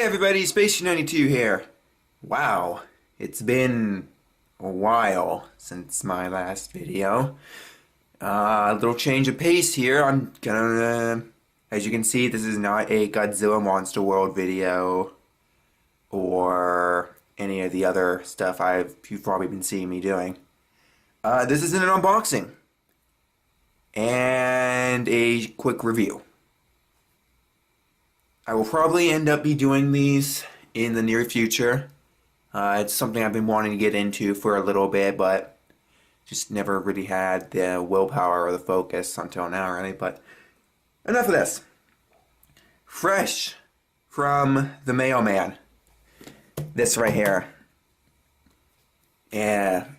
everybody, Space92 here. Wow, it's been a while since my last video. A little change of pace here. I'm gonna, as you can see, this is not a Godzilla Monster World video or any of the other stuff you've probably been seeing me doing. This is an unboxing and a quick review. I will probably end up doing these in the near future. It's something I've been wanting to get into for a little bit, but just never really had the willpower or the focus until now, really. But enough of this. Fresh from the mailman. This right here. Yeah,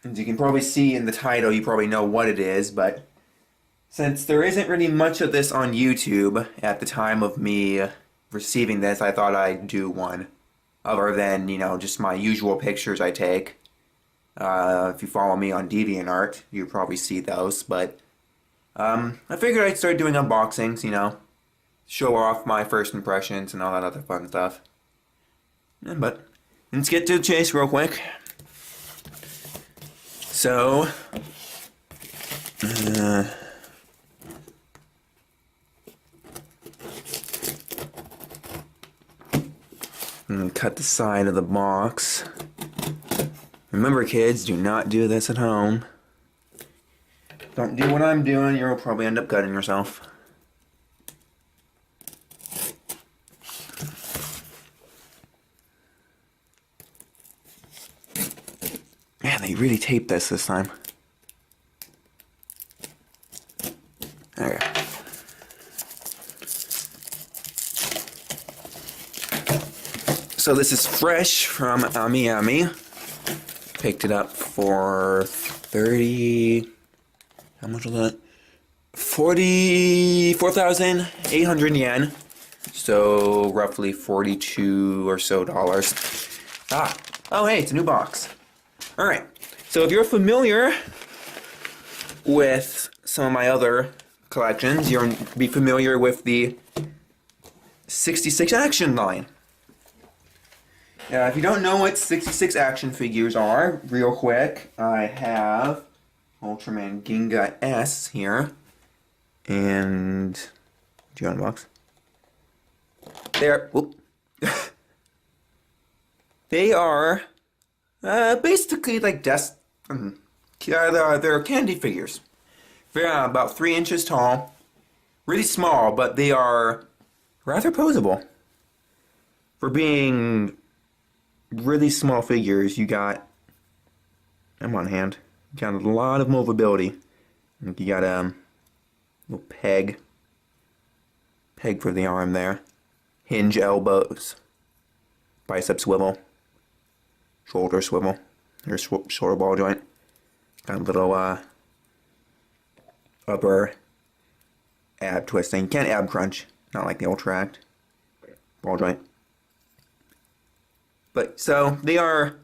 as you can probably see in the title, you probably know what it is, but since there isn't really much of this on YouTube at the time of me receiving this, I thought I'd do one. Other than, you know, just my usual pictures I take. If you follow me on DeviantArt, you probably see those, but I figured I'd start doing unboxings, you know, show off my first impressions and all that other fun stuff. But let's get to the chase real quick. So, and cut the side of the box. Remember, kids, do not do this at home. Don't do what I'm doing, you'll probably end up cutting yourself. Man, they really taped this time. Okay. So this is fresh from Miami. Picked it up for 30. How much was that? 44,800 yen. So roughly 42 or so dollars. Oh hey, it's a new box. Alright, so if you're familiar with some of my other collections, you'll be familiar with the 66 action line. If you don't know what 66 action figures are, real quick, I have Ultraman Ginga S here, and do you unbox? They are basically like they're candy figures. They're about 3 inches tall, really small, but they are rather posable for being really small figures. You got, I'm on hand, you got a lot of movability. You got a little peg for the arm there, hinge elbows, bicep swivel, shoulder swivel, or shoulder ball joint. Got a little upper ab twisting. You can't ab crunch, not like the Ultra Act. Ball joint. But so they are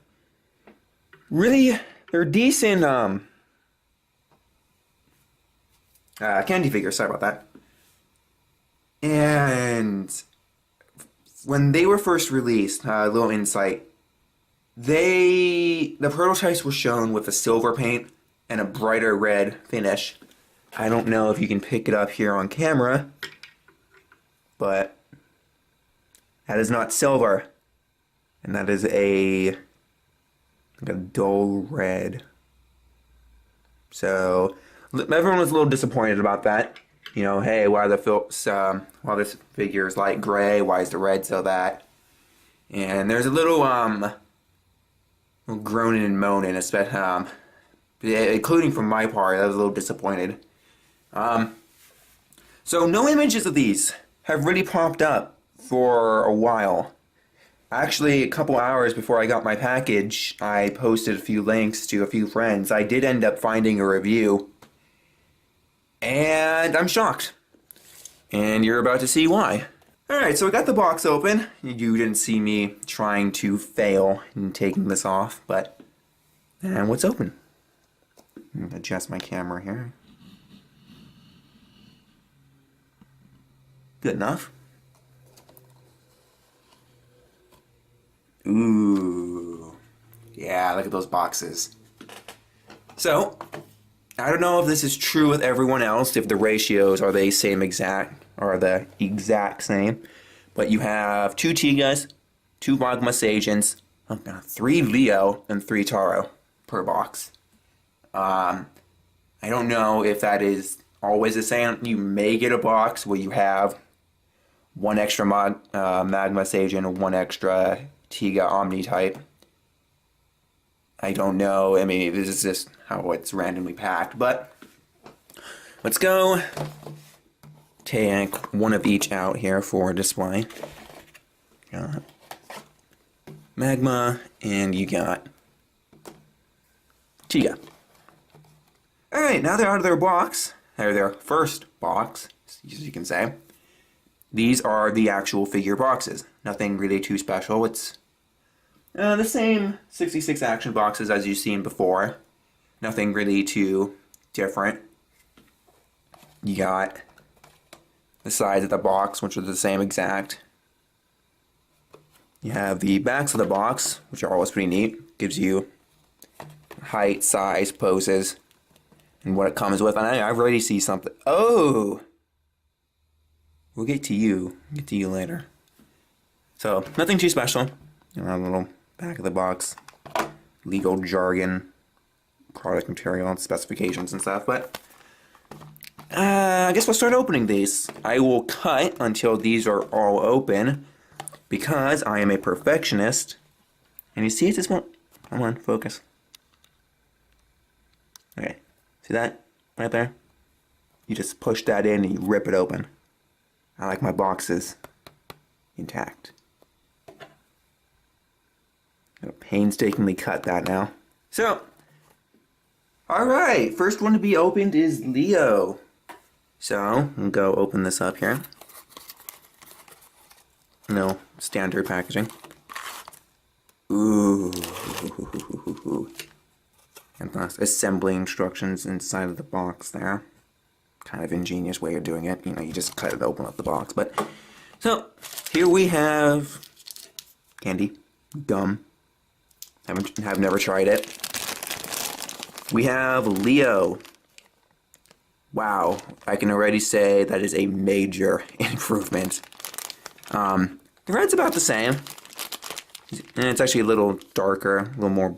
they're decent candy figures. Sorry about that. And when they were first released, a little insight. The prototypes were shown with a silver paint and a brighter red finish. I don't know if you can pick it up here on camera, but that is not silver. And that is like a dull red. So everyone was a little disappointed about that. You know, hey, why this figure is light gray? Why is the red so that? And there's a little groaning and moaning, especially including from my part. I was a little disappointed. So no images of these have really popped up for a while. Actually, a couple hours before I got my package, I posted a few links to a few friends. I did end up finding a review, and I'm shocked. And you're about to see why. Alright, so I got the box open. You didn't see me trying to fail in taking this off, but... And what's open? I'm gonna adjust my camera here. Good enough. Ooh. Yeah, look at those boxes. So, I don't know if this is true with everyone else, if the ratios are the exact same. But you have 2 Tigas, 2 Magma Saiyajins, 3 Leo, and 3 Taro per box. I don't know if that is always the same. You may get a box where you have 1 extra Magma Sage and 1 extra Tiga Omni type. I don't know. I mean, this is just how it's randomly packed. But let's go take one of each out here for display. Got Magma, and you got Tiga. Alright, now they're out of their box. They're their first box, as you can say. These are the actual figure boxes. Nothing really too special. It's the same 66 action boxes as you've seen before. Nothing really too different. You got the sides of the box, which are the same exact. You have the backs of the box, which are always pretty neat. Gives you height, size, poses, and what it comes with. And I already see something. Oh! We'll get to you. Get to you later. So, nothing too special. You know, a little back of the box. Legal jargon. Product material, specifications and stuff. But, I guess we'll start opening these. I will cut until these are all open. Because I am a perfectionist. And you see it just won't... Come on, focus. Okay. See that? Right there? You just push that in and you rip it open. I like my boxes intact. I'll painstakingly cut that now. So, alright, first one to be opened is Leo. So, we'll go open this up here. No, standard packaging. Ooh. And the assembly instructions inside of the box there. Kind of ingenious way of doing it. You know, you just cut it open up the box. But so here we have candy, gum. Have never tried it. We have Leo. Wow, I can already say that is a major improvement. The red's about the same. And it's actually a little darker, a little more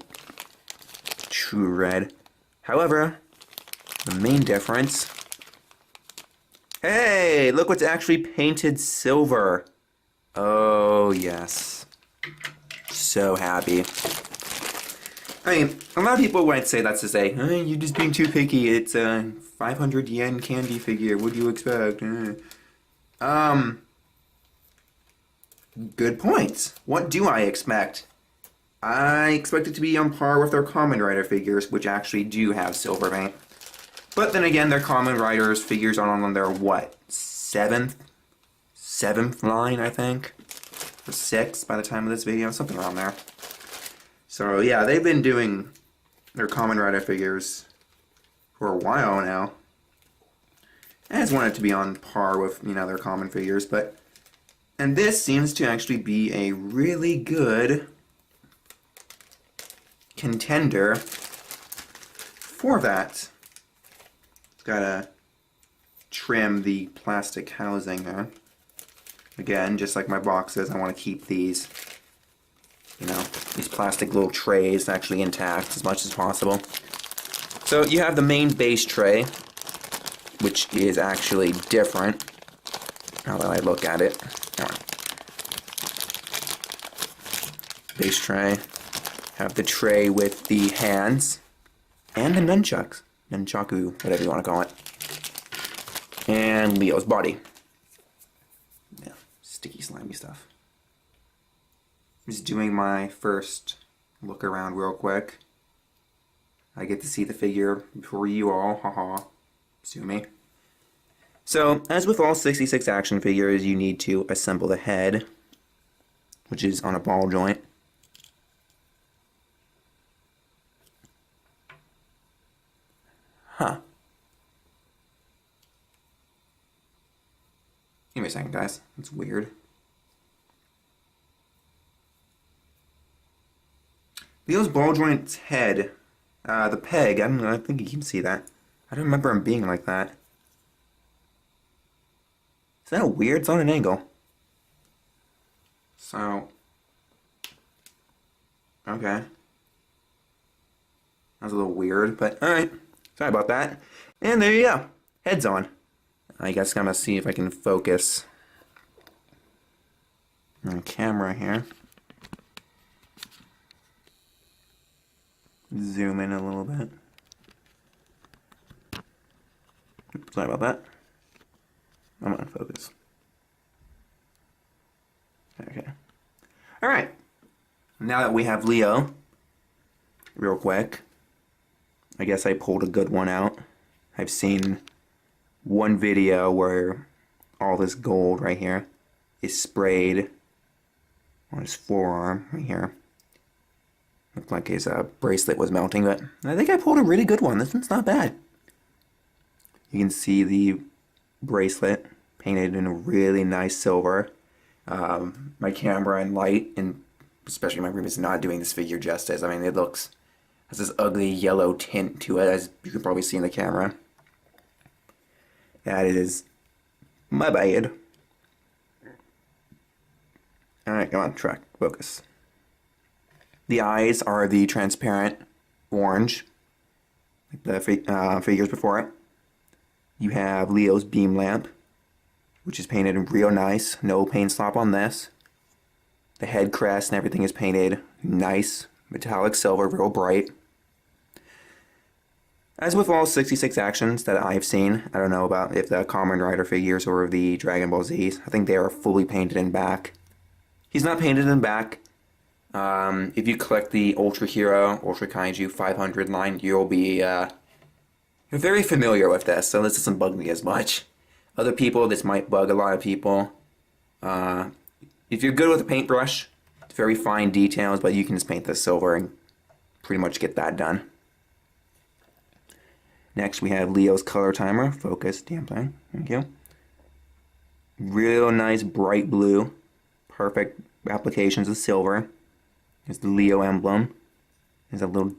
true red. However, the main difference... Hey, look what's actually painted silver. Oh, yes. So happy. I mean, a lot of people might say that's to say, hey, you're just being too picky. It's a 500 yen candy figure. What do you expect? Good points. What do I expect? I expect it to be on par with their Kamen Rider figures, which actually do have silver paint. But then again, their Kamen Riders figures are on their, what, seventh line, I think? Or 6th by the time of this video, something around there. So yeah, they've been doing their Kamen Rider figures for a while now. I just want it to be on par with, you know, their common figures, but... And this seems to actually be a really good contender for that. Gotta trim the plastic housing there. Again, just like my boxes, I want to keep these, you know, these plastic little trays actually intact as much as possible. So you have the main base tray, which is actually different now that I look at it. Base tray. Have the tray with the hands and the nunchucks. Nunchaku, whatever you want to call it. And Leo's body. Yeah, sticky, slimy stuff. Just doing my first look around real quick. I get to see the figure before you all, haha. Sue me. So, as with all 66 action figures, you need to assemble the head, which is on a ball joint. Huh. Give me a second, guys. It's weird. Leo's ball joint's head, the peg, I think you can see that. I don't remember him being like that. Is that weird? It's on an angle. So, okay. That was a little weird, but alright. Sorry about that. And there you go. Head's on. I guess I'm gonna see if I can focus on the camera here. Zoom in a little bit. Sorry about that. I'm on focus. Okay. Alright. Now that we have Leo, real quick, I guess I pulled a good one out. I've seen one video where all this gold right here is sprayed on his forearm right here. Looked like his bracelet was melting, but I think I pulled a really good one. This one's not bad. You can see the bracelet painted in a really nice silver. My camera and light, and especially my room, is not doing this figure justice. I mean, it looks, has this ugly yellow tint to it, as you can probably see in the camera. That is my bad. Alright, come on, track, focus. The eyes are the transparent orange, like the figures before it. You have Leo's beam lamp, which is painted real nice. No paint slop on this. The head crest and everything is painted nice, metallic silver, real bright. As with all 66 actions that I've seen, I don't know about if the Kamen Rider figures or the Dragon Ball Z's, I think they are fully painted in back. He's not painted in back. If you collect the Ultra Hero, Ultra Kaiju 500 line, you'll be you're very familiar with this, so this doesn't bug me as much. Other people, this might bug a lot of people. If you're good with a paintbrush, it's very fine details, but you can just paint this silver and pretty much get that done. Next we have Leo's color timer, focus, damping, thank you. Real nice bright blue, perfect applications of silver. There's the Leo emblem. There's a little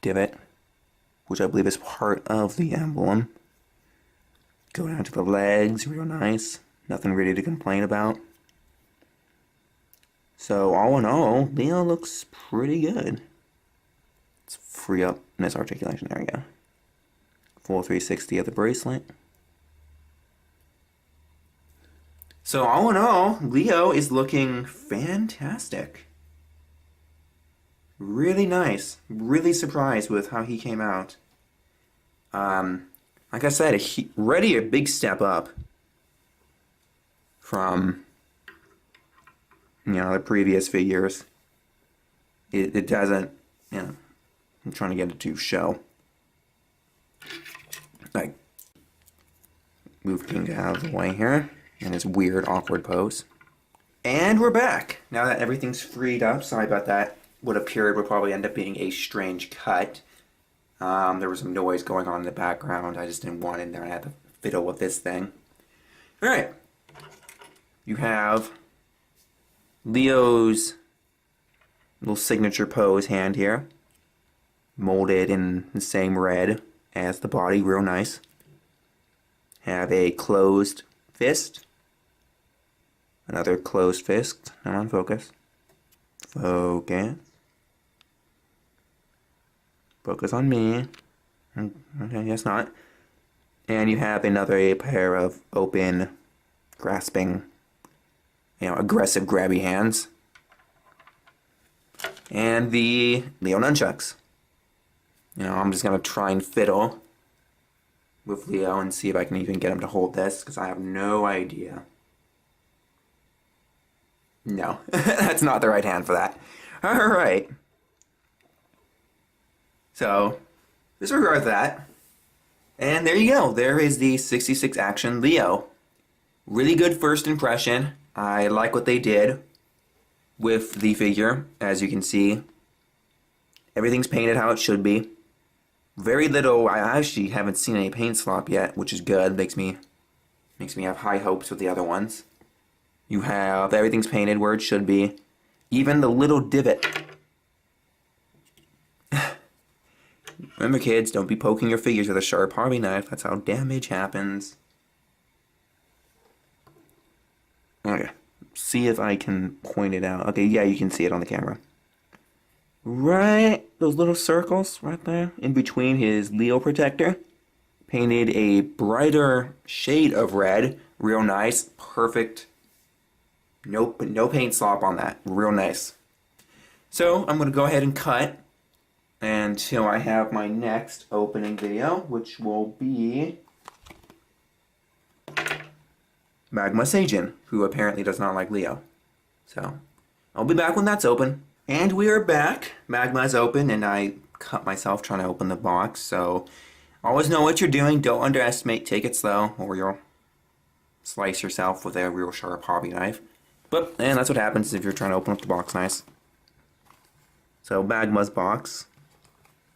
divot, which I believe is part of the emblem. Go down to the legs, real nice. Nothing really to complain about. So all in all, Leo looks pretty good. Let's free up this articulation, there we go. Full 360 of the bracelet. So all in all, Leo is looking fantastic. Really nice. Really surprised with how he came out. Like I said, already a big step up from, you know, the previous figures. It doesn't, you know, I'm trying to get it to show. Like, move King out of the way here in his weird, awkward pose. And we're back. Now that everything's freed up, sorry about that. What appeared would probably end up being a strange cut. There was some noise going on in the background. I just didn't want it in there. I had to fiddle with this thing. Alright. You have Leo's little signature pose hand here. Molded in the same red as the body. Real nice. Have a closed fist. Another closed fist. Come on, focus. Focus. Focus on me. Okay, guess not. And you have another pair of open, grasping, you know, aggressive grabby hands. And the Leo nunchucks. You know, I'm just going to try and fiddle with Leo and see if I can even get him to hold this, because I have no idea. No, that's not the right hand for that. Alright. So, disregard that. And there you go. There is the 66 action Leo. Really good first impression. I like what they did with the figure. As you can see, everything's painted how it should be. Very little, I actually haven't seen any paint slop yet, which is good. Makes me have high hopes with the other ones. You have everything's painted where it should be. Even the little divot Remember, kids, don't be poking your figures with a sharp hobby knife. That's how damage happens. Okay, see if I can point it out. Okay, yeah, you can see it on the camera. Right, those little circles right there in between his Leo protector. Painted a brighter shade of red. Real nice, perfect. Nope, no paint slop on that. Real nice. So I'm going to go ahead and cut until I have my next opening video, which will be Magma Sajin, who apparently does not like Leo. So I'll be back when that's open. And we are back. Magma is open, and I cut myself trying to open the box. So always know what you're doing. Don't underestimate. Take it slow, or you'll slice yourself with a real sharp hobby knife. But, and that's what happens if you're trying to open up the box nice. So Magma's box.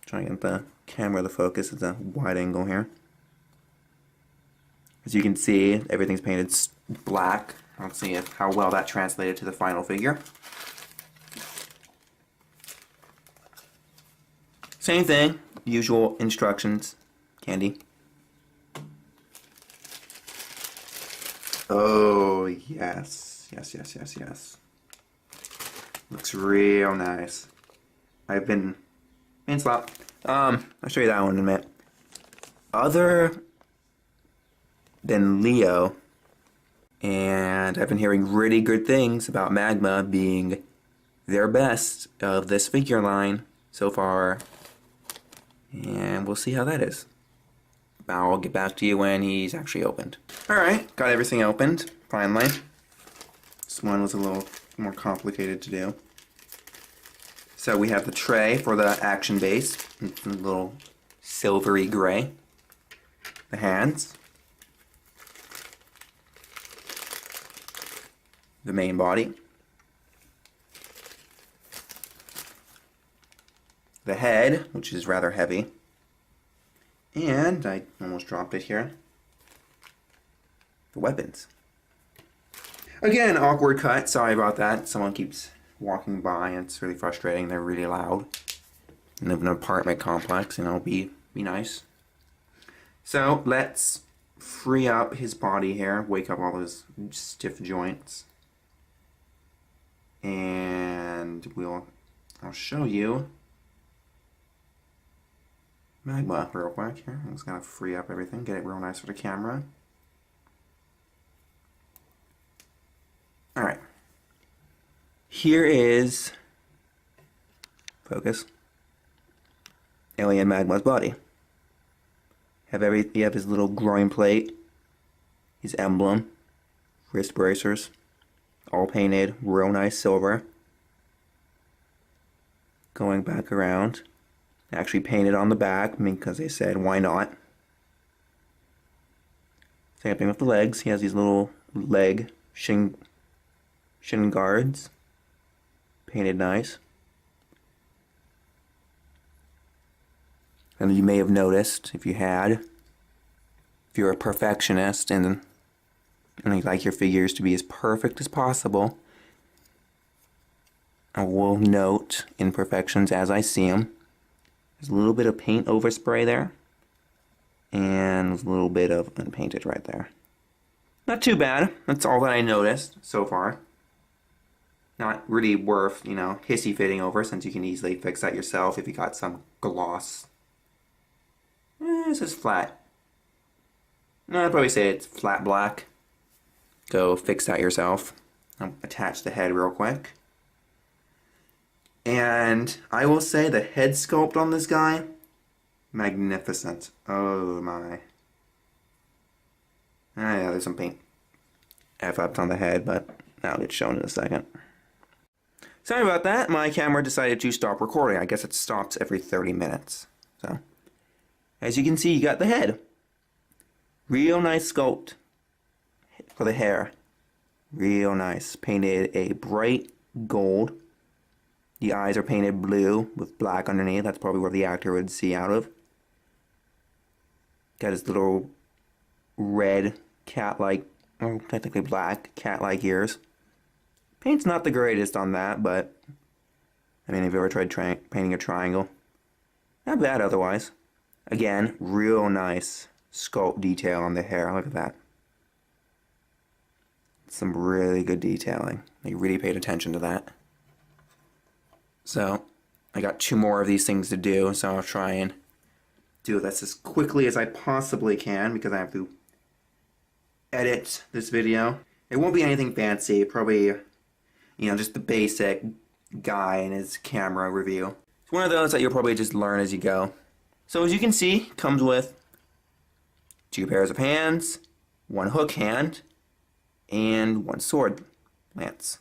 Trying to get the camera to focus. It's a wide angle here. As you can see, everything's painted black. Let's see how well that translated to the final figure. Same thing, usual instructions, candy. Oh, yes. Yes. Looks real nice. I've been main slop. I'll show you that one in a minute. Other than Leo, and I've been hearing really good things about Magma being their best of this figure line so far. And we'll see how that is. I'll get back to you when he's actually opened. Alright, got everything opened, finally. This one was a little more complicated to do. So we have the tray for the action base. It's a little silvery gray. The hands. The main body. The head, which is rather heavy. And I almost dropped it here. The weapons. Again, awkward cut. Sorry about that. Someone keeps walking by and it's really frustrating. They're really loud. I live in an apartment complex, and it'll be nice. So let's free up his body here. Wake up all those stiff joints. And I'll show you Magma real quick here. I'm just going to free up everything, get it real nice for the camera. Alright. Here is, focus, Alien Magma's body. You have his little groin plate, his emblem, wrist bracers, all painted real nice silver. Going back around. Actually painted on the back, because they said, why not? Same thing with the legs. He has these little leg shin guards. Painted nice. And you may have noticed, if you're a perfectionist and you like your figures to be as perfect as possible, I will note imperfections as I see them. There's a little bit of paint overspray there, and a little bit of unpainted right there. Not too bad. That's all that I noticed so far. Not really worth, hissy fitting over, since you can easily fix that yourself if you got some gloss. This is flat. No, I'd probably say it's flat black. Go fix that yourself. I'll attach the head real quick. And I will say the head sculpt on this guy, magnificent. Oh my. Yeah, there's some paint F-ups on the head, but that'll get shown in a second. Sorry about that. My camera decided to stop recording. I guess it stops every 30 minutes. So, as you can see, you got the head. Real nice sculpt for the hair. Real nice. Painted a bright gold. The eyes are painted blue with black underneath. That's probably where the actor would see out of. Got his little red cat-like, or technically black, cat-like ears. Paint's not the greatest on that, but I mean, have you ever tried painting a triangle? Not bad otherwise. Again, real nice sculpt detail on the hair. Look at that. Some really good detailing. They really paid attention to that. So, I got 2 more of these things to do, so I'll try and do this as quickly as I possibly can because I have to edit this video. It won't be anything fancy, probably, you know, just the basic guy and his camera review. It's one of those that you'll probably just learn as you go. So as you can see, comes with 2 pairs of hands, 1 hook hand, and 1 sword lance.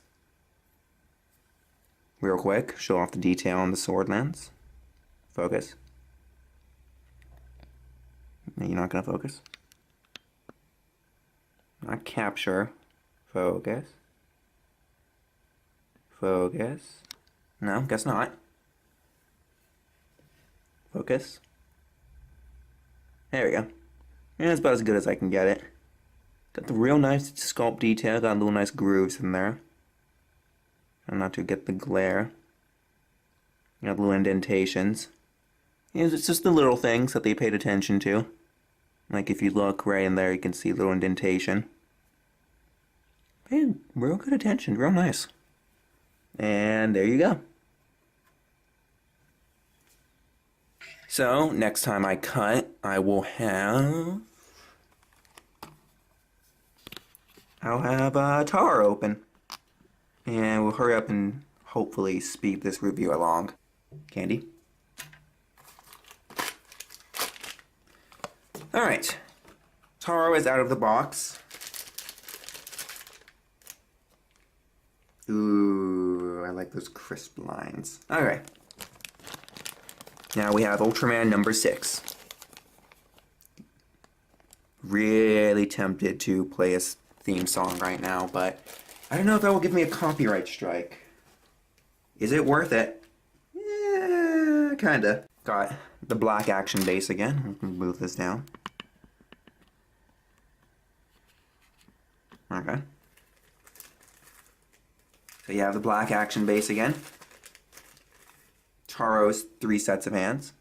Real quick, show off the detail on the sword lance. Focus. You're not gonna focus. Not capture. Focus. Focus. No, guess not. Focus. There we go. And that's about as good as I can get it. Got the real nice sculpt detail, got little nice grooves in there. And not to get the glare. Got little indentations. It's just the little things that they paid attention to. Like if you look right in there, you can see a little indentation. Paid real good attention, real nice. And there you go. So, next time I cut, I'll have Tara open. And we'll hurry up and hopefully speed this review along. Candy? Alright. Taro is out of the box. Ooh, I like those crisp lines. Alright. Now we have Ultraman number 6. Really tempted to play a theme song right now, but I don't know if that will give me a copyright strike. Is it worth it? Yeah, kinda. Got the black action base again. We can move this down. Okay. So you have the black action base again. Taro's 3 sets of hands.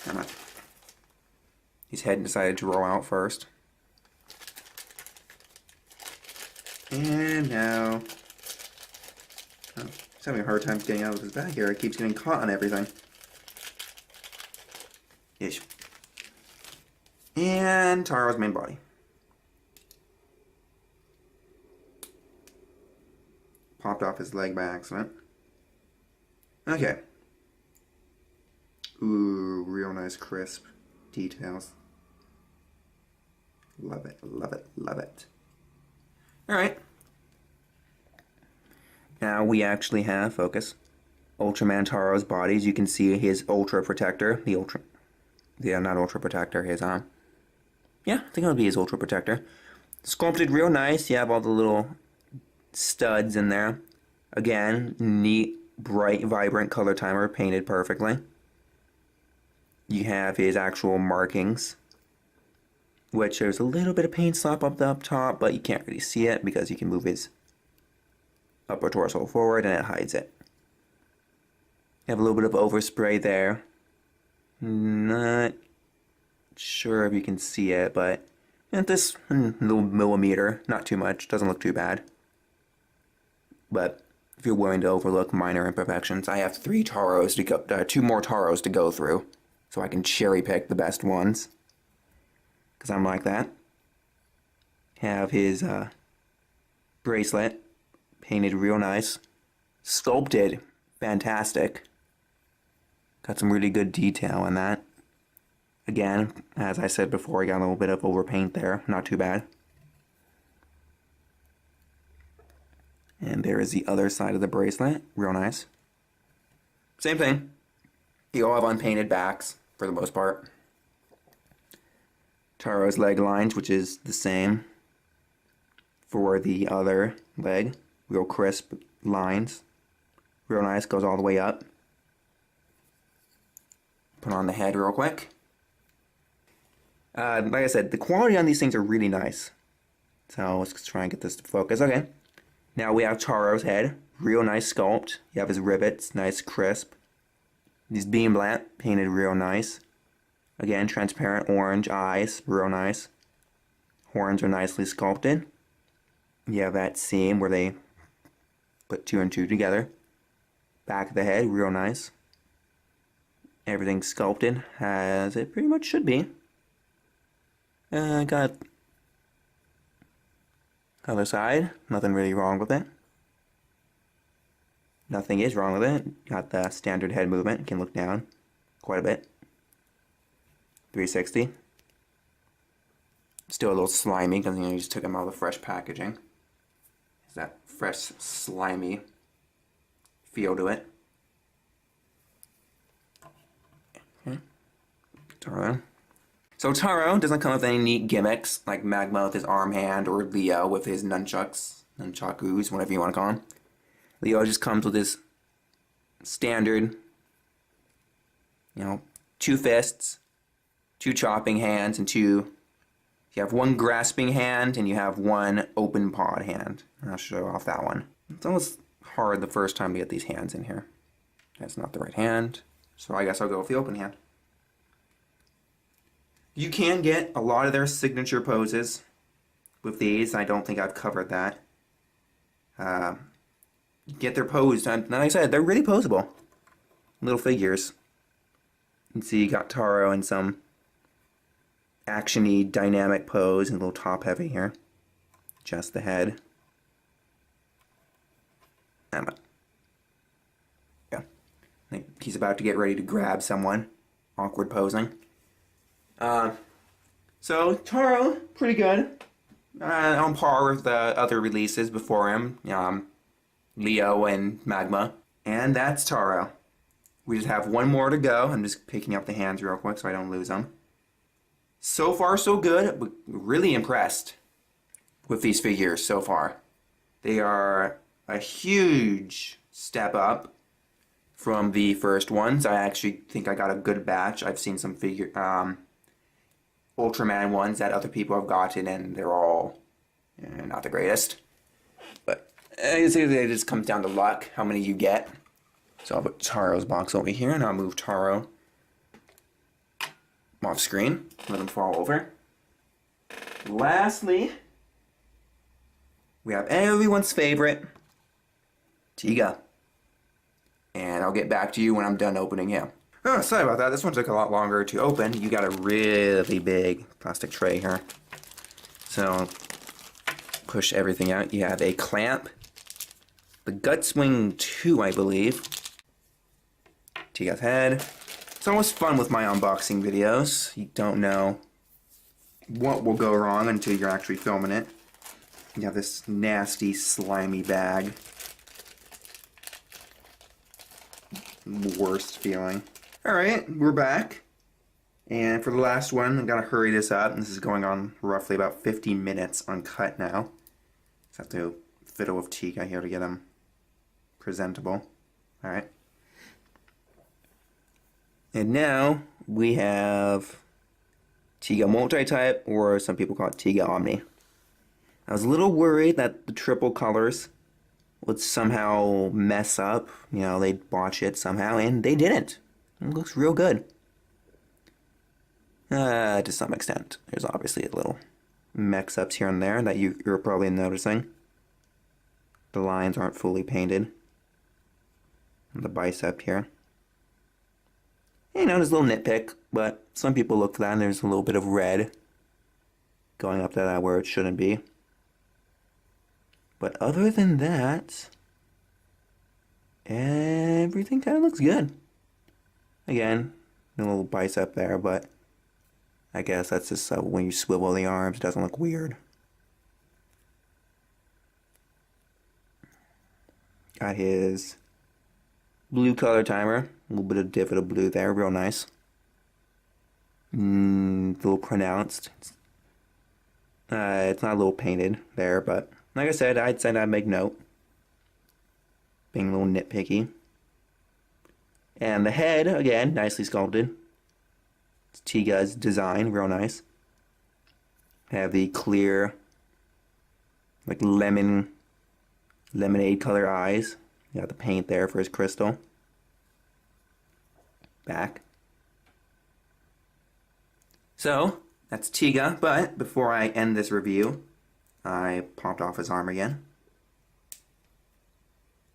Come on. His head decided to roll out first. And now... Oh, he's having a hard time getting out of his bag here. It keeps getting caught on everything. Ish. And Taro's main body. Popped off his leg by accident. Okay. Ooh, real nice crisp details. Love it, love it, love it. Alright. Now we actually have, focus, Ultraman Taro's body. As you can see, his Ultra Protector, not Ultra Protector, his, yeah, I think it'll be his Ultra Protector. Sculpted real nice. You have all the little studs in there. Again, neat, bright, vibrant color timer, painted perfectly. You have his actual markings, which there's a little bit of paint slop up top, but you can't really see it because you can move his upper torso forward and it hides it. You have a little bit of overspray there. Not sure if you can see it, but at this little millimeter, not too much, doesn't look too bad. But if you're willing to overlook minor imperfections, I have 3 Taros to go, 2 more Taros to go through, so I can cherry pick the best ones. Because I'm like that. Have his bracelet painted real nice, sculpted, fantastic. Got some really good detail on that. Again, as I said before, I got a little bit of overpaint there, not too bad. And there is the other side of the bracelet, real nice. Same thing. You all have unpainted backs, for the most part. Taro's leg lines, which is the same for the other leg. Real crisp lines. Real nice, goes all the way up. Put on the head real quick. Like I said, the quality on these things are really nice. So let's try and get this to focus. Okay. Now we have Taro's head. Real nice sculpt. You have his rivets, nice crisp. These beam lamp painted real nice. Again, transparent orange eyes, real nice. Horns are nicely sculpted. You have that seam where they put 2 and 2 together. Back of the head, real nice. Everything sculpted as it pretty much should be. Got other side, nothing really wrong with it. Nothing is wrong with it. Got the standard head movement, you can look down quite a bit. 360. Still a little slimy because you just took them out of the fresh packaging. It's that fresh, slimy feel to it. Okay. Taro. So Taro doesn't come with any neat gimmicks like Magma with his arm hand or Leo with his nunchakus, whatever you want to call them. Leo just comes with his standard, 2 fists, 2 chopping hands, and 2. You have 1 grasping hand and you have 1 open pawed hand. I'll show off that one. It's almost hard the first time to get these hands in here. That's not the right hand, so I guess I'll go with the open hand. You can get a lot of their signature poses with these. I don't think I've covered that. Get their pose, and like I said, they're really posable. Little figures. And see, you got Taro in some action-y, dynamic pose, and a little top heavy here. Just the head. Yeah. I think he's about to get ready to grab someone. Awkward posing. So Taro, pretty good. On par with the other releases before him. Leo and Magma. And that's Taro. We just have 1 more to go. I'm just picking up the hands real quick so I don't lose them. So far, so good. But really impressed with these figures so far. They are a huge step up from the first ones. I actually think I got a good batch. I've seen some Ultraman ones that other people have gotten, and they're all not the greatest. But it just comes down to luck, how many you get. So I'll put Taro's box over here, and I'll move Taro off screen. Let him fall over. Lastly, we have everyone's favorite, Tiga. And I'll get back to you when I'm done opening him. Oh, sorry about that. This one took a lot longer to open. You got a really big plastic tray here. So, push everything out. You have a clamp. The Gutswing 2, I believe. Tiga's head. It's always fun with my unboxing videos. You don't know what will go wrong until you're actually filming it. You have this nasty, slimy bag. Worst feeling. Alright, we're back. And for the last one, I've got to hurry this up. This is going on roughly about 50 minutes uncut now. Just have to fiddle with Tiga here to get him presentable. Alright. And now we have Tiga multi-type, or some people call it Tiga Omni. I was a little worried that the triple colors would somehow mess up. They'd botch it somehow, and they didn't. It looks real good. To some extent. There's obviously a little mix-ups here and there that you're probably noticing. The lines aren't fully painted. And the bicep here. There's a little nitpick, but some people look for that and there's a little bit of red going up to that where it shouldn't be. But other than that, everything kind of looks good. Again, a little bicep there, but I guess that's just when you swivel the arms, it doesn't look weird. Got his blue color timer, a little bit of divot of blue there, real nice. A little pronounced. It's not a little painted there, but like I said, I'd make note. Being a little nitpicky. And the head, again, nicely sculpted. It's Tiga's design, real nice. Have the clear, like lemon lemonade color eyes. You got the paint there for his crystal. Back. So, that's Tiga, but before I end this review, I popped off his arm again.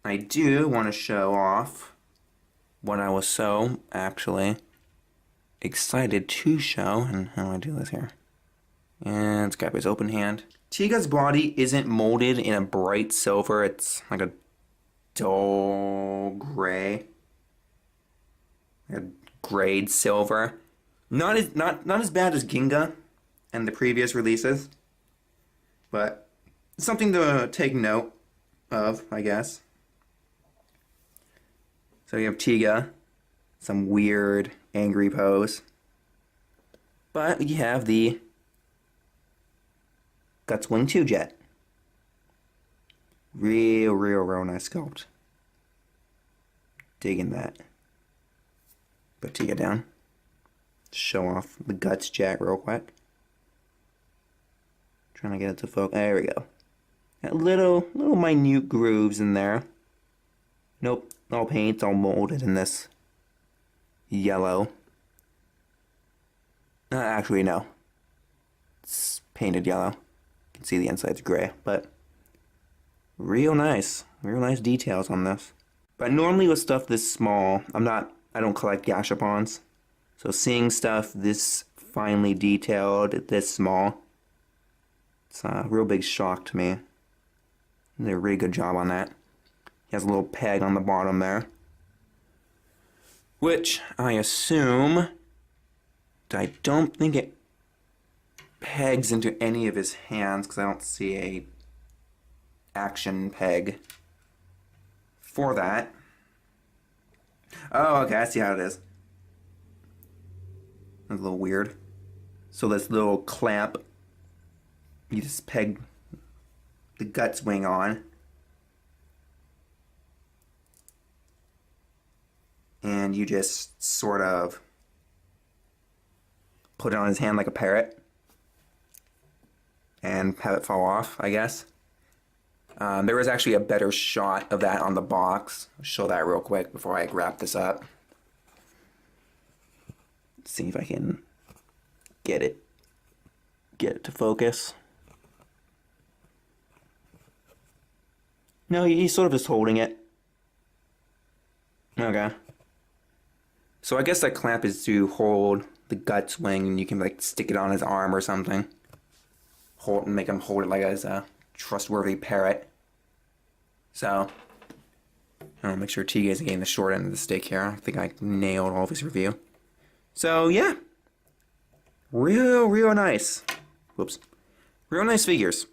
I do want to show off what I was so actually excited to show, and how do I do this here? And let's grab his open hand. Tiga's body isn't molded in a bright silver, it's like a dull gray. A grayed silver. Not as bad as Ginga and the previous releases, but something to take note of, I guess. So you have Tiga, some weird angry pose, but you have the Gutswing 2 Jet. Real nice sculpt. Digging that. Put Tiga down. Show off the Guts Jet real quick. Trying to get it to focus. There we go. Got little minute grooves in there. Nope, all paint's all molded in this yellow. Actually, no. It's painted yellow. You can see the inside's gray, but real nice details on this. But normally with stuff this small, I don't collect gashapons. So seeing stuff this finely detailed, this small, it's a real big shock to me. They did a really good job on that. He has a little peg on the bottom there, which I assume, I don't think it pegs into any of his hands because I don't see a action peg for that. Oh, okay, I see how it is. That's a little weird. So this little clamp, you just peg the Gutswing on. And you just sort of put it on his hand like a parrot and have it fall off, I guess. There was actually a better shot of that on the box. I'll show that real quick before I wrap this up. Let's see if I can get it to focus. No, he's sort of just holding it. Okay. So I guess that clamp is to hold the Gutswing, and you can like stick it on his arm or something. Hold and make him hold it like as a trustworthy parrot. So I'll make sure Tiga isn't getting the short end of the stick here. I think I nailed all of his review. So yeah, real nice. Whoops, real nice figures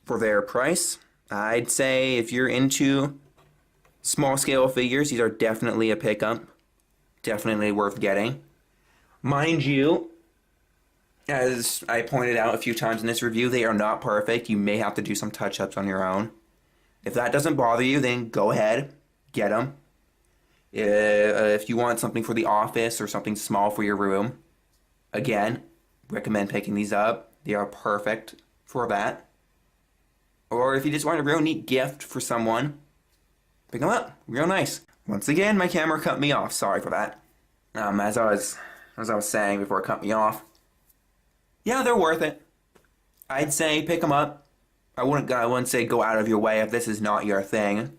for their price. I'd say if you're into small scale figures, these are definitely a pickup. Definitely worth getting. Mind you, as I pointed out a few times in this review, they are not perfect. You may have to do some touch-ups on your own. If that doesn't bother you, then go ahead, get them. If you want something for the office or something small for your room, again, recommend picking these up. They are perfect for that. Or if you just want a real neat gift for someone, pick them up. Real nice. Once again, my camera cut me off. Sorry for that. As I was saying before it cut me off, yeah, they're worth it. I'd say pick them up. I wouldn't say go out of your way if this is not your thing.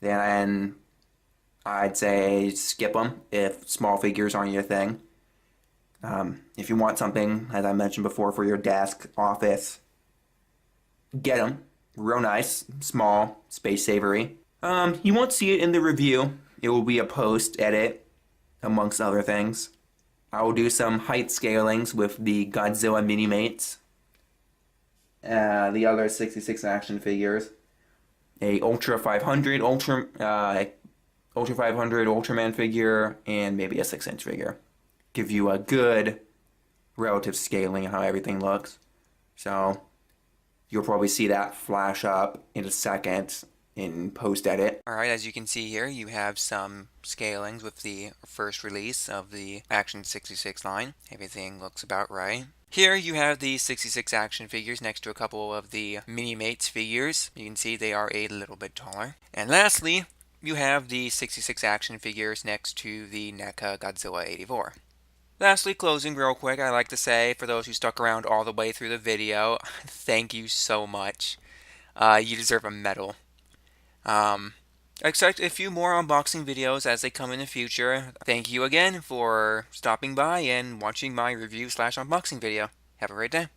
Then I'd say skip them if small figures aren't your thing. If you want something, as I mentioned before, for your desk, office, get them. Real nice, small, space savery. You won't see it in the review. It will be a post edit, amongst other things. I will do some height scalings with the Godzilla Mini-Mates. The other 66 action figures. A Ultra 500 Ultraman figure, and maybe a 6-inch figure. Give you a good relative scaling of how everything looks. So you'll probably see that flash up in a second in post-edit. Alright, as you can see here, you have some scalings with the first release of the Action 66 line. Everything looks about right. Here you have the 66 action figures next to a couple of the Mini-Mates figures. You can see they are a little bit taller. And lastly, you have the 66 action figures next to the NECA Godzilla 84. Lastly, closing real quick, I like to say, for those who stuck around all the way through the video, thank you so much. You deserve a medal. I expect a few more unboxing videos as they come in the future. Thank you again for stopping by and watching my review/unboxing video. Have a great day.